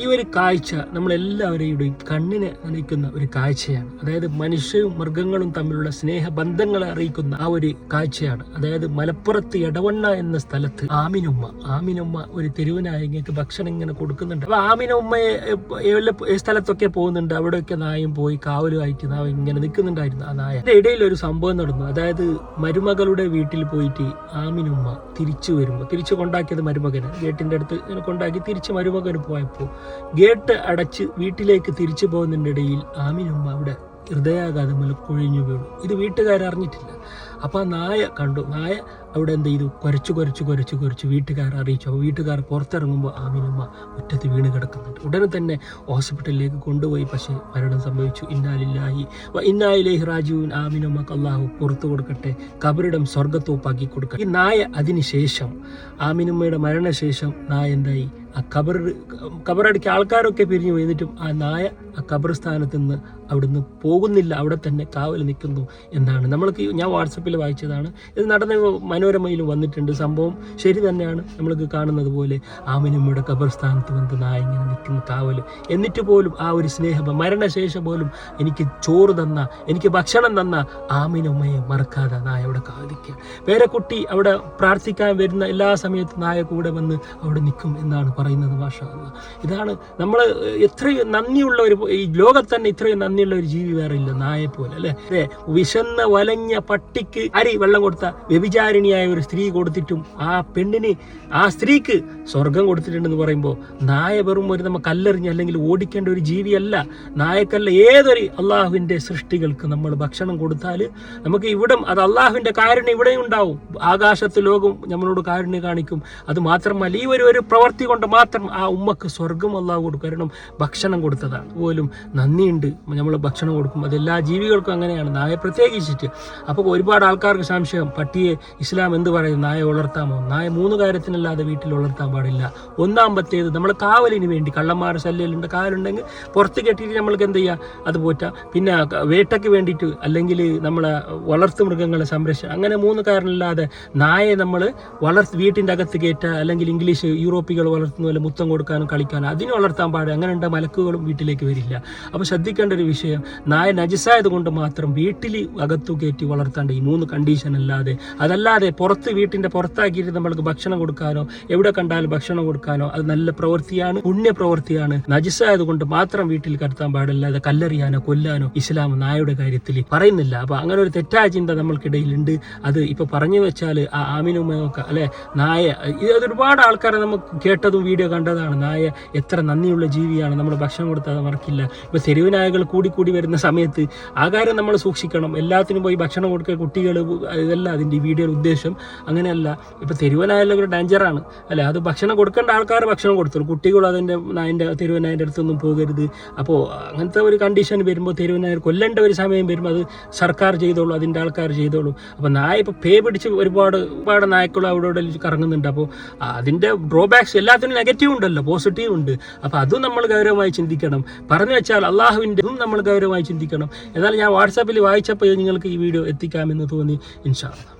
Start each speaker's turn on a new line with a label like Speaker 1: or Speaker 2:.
Speaker 1: ഈ ഒരു കാഴ്ച നമ്മളെല്ലാവരെയും കണ്ണിനെ നനയ്ക്കുന്ന ഒരു കാഴ്ചയാണ്. അതായത് മനുഷ്യരും മൃഗങ്ങളും തമ്മിലുള്ള സ്നേഹബന്ധങ്ങളെ അറിയിക്കുന്ന ആ ഒരു കാഴ്ചയാണ്. അതായത് മലപ്പുറത്ത് എടവണ്ണ എന്ന സ്ഥലത്ത് ആമിനുമ്മ ഒരു തെരുവനായങ്ങൾക്ക് ഭക്ഷണം ഇങ്ങനെ കൊടുക്കുന്നുണ്ട്. അപ്പൊ ആമിനുമ്മയെ സ്ഥലത്തൊക്കെ പോകുന്നുണ്ട്. അവിടെയൊക്കെ നായും പോയി കാവലുമായിട്ട് നായ ഇങ്ങനെ നിൽക്കുന്നുണ്ടായിരുന്നു. ആ നായ ഇടയിൽ ഒരു സംഭവം നടന്നു. അതായത് മരുമകളുടെ വീട്ടിൽ പോയിട്ട് ആമിനുമ്മ തിരിച്ചു കൊണ്ടാക്കിയത് മരുമകന് ഗേറ്റിന്റെ അടുത്ത് കൊണ്ടാക്കി തിരിച്ച് മരുമകന് പോയപ്പോൾ ഗേറ്റ് അടച്ച് വീട്ടിലേക്ക് തിരിച്ചു പോകുന്നതിനിടയിൽ ആമിനുമ്മ അവിടെ ഹൃദയാഘാതം മൂലം കൊഴിഞ്ഞു വീണു. ഇത് വീട്ടുകാരറിഞ്ഞിട്ടില്ല. അപ്പൊ ആ നായ കണ്ടു. നായ അവിടെ എന്ത് ചെയ്തു? കുരച്ചു വീട്ടുകാർ അറിയിച്ചു. അപ്പോൾ വീട്ടുകാർ പുറത്തിറങ്ങുമ്പോൾ ആമിനുമ്മ മുറ്റത്ത് വീണ് കിടക്കുന്നുണ്ട്. ഉടനെ തന്നെ ഹോസ്പിറ്റലിലേക്ക് കൊണ്ടുപോയി. പക്ഷേ മരണം സംഭവിച്ചു. ഇന്നാ ഇലൈഹി റാജിഊൻ. ആമിനുമ്മക്ക് അള്ളാഹു പുറത്തു കൊടുക്കട്ടെ, കബറിടം സ്വർഗത്തോപ്പാക്കി കൊടുക്കട്ടെ. ഈ നായ അതിനുശേഷം ആമിനുമ്മയുടെ മരണശേഷം നായ എന്തായി? ആ കബറടിക്ക് ആൾക്കാരൊക്കെ പിരിഞ്ഞു പോയി. എന്നിട്ടും ആ നായ ആ ഖബർസ്ഥാനത്ത് നിന്ന് അവിടുന്ന് പോകുന്നില്ല, അവിടെ തന്നെ കാവൽ നിൽക്കുന്നു എന്നാണ് നമ്മൾക്ക് ഞാൻ വാട്സപ്പിൽ വായിച്ചതാണ്. ഇത് നടന്ന മനോരമയിലും വന്നിട്ടുണ്ട്. സംഭവം ശരി തന്നെയാണ്. നമ്മൾക്ക് കാണുന്നത് പോലെ ആമിനുമ്മയുടെ ഖബർസ്ഥാനത്ത് വന്ന് നായ ഇങ്ങനെ നിൽക്കുന്ന കാവൽ. എന്നിട്ട് പോലും ആ ഒരു സ്നേഹം മരണശേഷം പോലും എനിക്ക് ചോറ് തന്ന, എനിക്ക് ഭക്ഷണം തന്ന ആമിനുമ്മയെ മറക്കാതെ നായ അവിടെ കാവലിക്കുക. പേരക്കുട്ടി അവിടെ പ്രാർത്ഥിക്കാൻ വരുന്ന എല്ലാ സമയത്തും നായ കൂടെ വന്ന് അവിടെ നിൽക്കും എന്നാണ് പറയുന്നത്. മാഷാ അല്ലാഹ്. ഇതാണ് നമ്മൾ എത്രയും നന്ദിയുള്ള ഈ ലോകത്ത് തന്നെ ഇത്രയും നന്ദിയുള്ള ഒരു ജീവി വേറെ ഇല്ല നായെ പോലെ, അല്ലെ? വിശന്ന വലഞ്ഞ പട്ടിക്ക് അരി വെള്ളം കൊടുത്ത വ്യഭിചാരിണിയായ ഒരു സ്ത്രീ കൊടുത്തിട്ടും ആ സ്ത്രീക്ക് സ്വർഗം കൊടുത്തിട്ടുണ്ടെന്ന് പറയുമ്പോൾ നായ വെറും ഒരു നമ്മൾ കല്ലെറിഞ്ഞ് അല്ലെങ്കിൽ ഓടിക്കേണ്ട ഒരു ജീവിയല്ല. നായക്കല്ല, ഏതൊരു അള്ളാഹുവിന്റെ സൃഷ്ടികൾക്ക് നമ്മൾ ഭക്ഷണം കൊടുത്താൽ നമുക്ക് അത് അള്ളാഹുവിന്റെ കാരുണ്യം ഇവിടെയും ഉണ്ടാവും. ആകാശത്ത് ലോകം നമ്മളോട് കാരുണ്യം കാണിക്കും. അത് മാത്രമല്ല, ഈ ഒരു പ്രവൃത്തി കൊണ്ട് മാത്രം ആ ഉമ്മക്ക് സ്വർഗം അള്ളാഹു കൊടുക്കും. കാരണം ഭക്ഷണം കൊടുത്തതാണ്. പോലും നന്ദിയുണ്ട് നമ്മൾ ഭക്ഷണം കൊടുക്കും. അതെല്ലാ ജീവികൾക്കും അങ്ങനെയാണ്, നായ പ്രത്യേകിച്ചിട്ട്. അപ്പോൾ ഒരുപാട് ആൾക്കാർക്ക് സംശയം, പട്ടിയെ ഇസ്ലാം എന്ത് പറയും? നായ വളർത്താമോ? നായ 3 കാര്യത്തിനല്ലാതെ വീട്ടിൽ വളർത്താൻ പാടില്ല. ഒന്നാമത്തേത് നമ്മൾ കാവലിന് വേണ്ടി, കള്ളന്മാർ ശല്യമുണ്ട്, കാവലുണ്ടെങ്കിൽ പുറത്ത് കെട്ടിയിട്ട് നമ്മൾക്ക് എന്ത് ചെയ്യുക? അത് പോറ്റാം. പിന്നെ വേട്ടയ്ക്ക് വേണ്ടിയിട്ട്, അല്ലെങ്കിൽ നമ്മളെ വളർത്തു മൃഗങ്ങളെ സംരക്ഷണം, അങ്ങനെ 3 കാരണമില്ലാതെ നായയെ നമ്മൾ വീട്ടിൻ്റെ അകത്ത് കയറ്റുക, അല്ലെങ്കിൽ ഇംഗ്ലീഷ് യൂറോപ്പികൾ വളർത്തുന്ന പോലെ മുത്തം കൊടുക്കാനും കളിക്കാനും അതിന് വളർത്താൻ പാടില്ല. അങ്ങനെ ഉണ്ട് മലക്കുകളും വീട്ടിലേക്ക് വരില്ല. അപ്പോൾ ശ്രദ്ധിക്കേണ്ട ഒരു വിഷയം, നായ നജിസായത് കൊണ്ട് മാത്രം വീട്ടിൽ അകത്തു കയറ്റി വളർത്താണ്ട് ഈ 3 കണ്ടീഷൻ അല്ലാതെ, അതല്ലാതെ വീട്ടിന്റെ പുറത്താക്കിയിട്ട് നമ്മൾക്ക് ഭക്ഷണം കൊടുക്കാനോ എവിടെ കണ്ടാലും ഭക്ഷണം കൊടുക്കാനോ അത് നല്ല പ്രവൃത്തിയാണ്, പുണ്യ പ്രവൃത്തിയാണ്. നജിസായത് കൊണ്ട് മാത്രം വീട്ടിൽ കടത്താൻ പാടില്ല. അത് കല്ലെറിയാനോ കൊല്ലാനോ ഇസ്ലാം നായയുടെ കാര്യത്തിൽ പറയുന്നില്ല. അപ്പൊ അങ്ങനെ ഒരു തെറ്റായ ചിന്ത നമ്മൾക്കിടയിലുണ്ട്. അത് ഇപ്പൊ പറഞ്ഞു വെച്ചാൽ ആ ആമിനുമ്മയൊക്കെ അല്ലെ, നായ ഇത് ഒരുപാട് ആൾക്കാരെ നമുക്ക് കേട്ടതും വീഡിയോ കണ്ടതാണ്. നായ എത്ര നന്ദിയുള്ള ജീവിയാണ്, നമ്മൾ ഭക്ഷണം കൊടുത്താൽ മറക്കില്ല. ഇപ്പൊ തെരുവ് നായകൾ കൂടി വരുന്ന സമയത്ത് ആ കാര്യം നമ്മൾ സൂക്ഷിക്കണം. എല്ലാത്തിനും പോയി ഭക്ഷണം കൊടുക്കുക, കുട്ടികൾ, ഇതല്ല അതിന്റെ ഈ വീഡിയോയുടെ ഉദ്ദേശം. അങ്ങനെയല്ല. ഇപ്പൊ തെരുവനായാലും ഒരു ഡേഞ്ചറാണ്, അല്ലെ? അത് ഭക്ഷണം കൊടുക്കേണ്ട ആൾക്കാർ ഭക്ഷണം കൊടുത്തോളൂ, കുട്ടികൾ അതിന്റെ തെരുവനായന്റെ അടുത്തൊന്നും പോകരുത്. അപ്പോൾ അങ്ങനത്തെ ഒരു കണ്ടീഷൻ വരുമ്പോൾ തെരുവനായർ കൊല്ലേണ്ട ഒരു സമയം വരുമ്പോൾ അത് സർക്കാർ ചെയ്തോളൂ, അതിന്റെ ആൾക്കാർ ചെയ്തോളൂ. അപ്പൊ നായ ഇപ്പൊ പിടിച്ച് ഒരുപാട് നായ്ക്കളും അവിടെ കറങ്ങുന്നുണ്ട്. അപ്പോൾ അതിന്റെ ഡ്രോബാക്സ് എല്ലാത്തിനും നെഗറ്റീവ് ഉണ്ടല്ലോ, പോസിറ്റീവ് ഉണ്ട്. അപ്പൊ അതും നമ്മൾ ഗൗരവമായി ചിന്തിക്കണം. പറഞ്ഞു വെച്ചാൽ അള്ളാഹുവിന്റെ നമ്മൾ ഗൗരവമായി ചിന്തിക്കണം. എന്നാൽ ഞാൻ വാട്സാപ്പിൽ വായിച്ചപ്പോൾ നിങ്ങൾക്ക് ഈ വീഡിയോ എത്തിക്കാമെന്ന് തോന്നി. ഇൻഷാ അല്ലാഹ്.